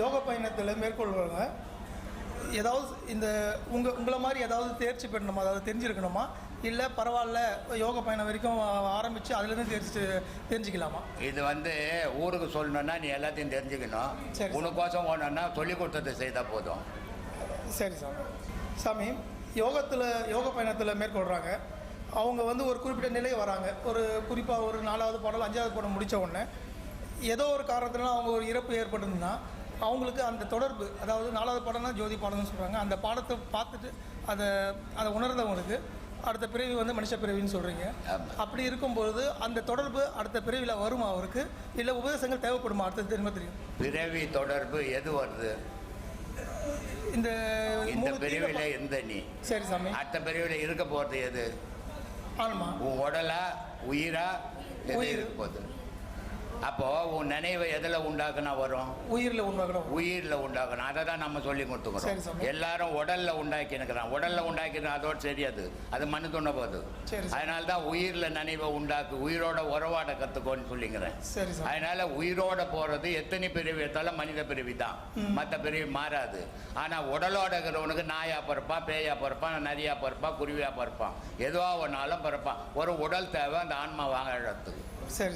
யோக பயணத்தில் மேற்கொள்வாங்க ஏதாவது இந்த உங்களை மாதிரி ஏதாவது தேர்ச்சி பெறணுமா, அதாவது தெரிஞ்சிருக்கணுமா, இல்லை பரவாயில்ல யோக பயணம் வரைக்கும் ஆரம்பித்து அதுலேருந்து தெரிஞ்சுக்கலாமா? இது ஊருக்கு சொல்லணுன்னா நீ எல்லாத்தையும் தெரிஞ்சுக்கணும். சரி. உனக்கோசம் போனோன்னா சொல்லி கொடுத்தது செய்தால் போதும். சரி சாமி, யோக பயணத்தில் மேற்கொள்கிறாங்க. அவங்க ஒரு குறிப்பிட்ட நிலை வராங்க. ஒரு குறிப்பாக ஒரு 4வது பாடல் 5வது பாடம் முடித்த உடனே ஏதோ ஒரு காரணத்தினால அவங்க ஒரு இறப்பு ஏற்பட்டதுன்னா அவங்களுக்கு அந்த தொடர்பு, அதாவது 4வது பாடம்னா ஜோதி பாடம்னு சொல்கிறாங்க, அந்த பாடத்தை பார்த்துட்டு அதை உணர்ந்தவங்களுக்கு அடுத்த பிறவி மனுஷ பிறவின்னு சொல்கிறீங்க. அப்படி இருக்கும்பொழுது அந்த தொடர்பு அடுத்த பிறவியில் வருமா அவருக்கு, இல்லை உபதேசங்கள் தேவைப்படுமா அடுத்தது தெரியும்? பிறவி தொடர்பு எது வருது? இந்த பிரிவில் இருந்த நீ சரி சாமி, அடுத்த பிரிவில் இருக்க போகிறது எது? ஆமா, உன் உடலா உயிரா எது இருக்க போகுது? அப்போ உன் நினைவை எதில் உண்டாக்குனா வரும்? உயிரில் உண்டாக்கணும். அதை தான் நம்ம சொல்லி கொடுத்துக்கிறோம். எல்லாரும் உடல்ல உண்டாக்கினுக்கிறான். உடல்ல உண்டாக்கினா அதோடு சரியாது, அது மண்ணு துண்ண போகுது. அதனால தான் உயிரில் நினைவை உண்டாக்கு, உயிரோட உறவாட கற்றுக்கோன்னு சொல்லிங்கிறேன். அதனால உயிரோட போகிறது எத்தனை பிரிவு எடுத்தாலும் மனித பிரிவி தான், மற்ற பிரிவு மாறாது. ஆனால் உடலோட இருக்கிறவனுக்கு நாயா பிறப்பான், பேயா பிறப்பான், நரியா பிறப்பான், குருவியா பிறப்பான், எதுவா ஒன்றாலும் பிறப்பான். ஒரு உடல் தேவை அந்த ஆன்மா வாழறதுக்கு. சரி.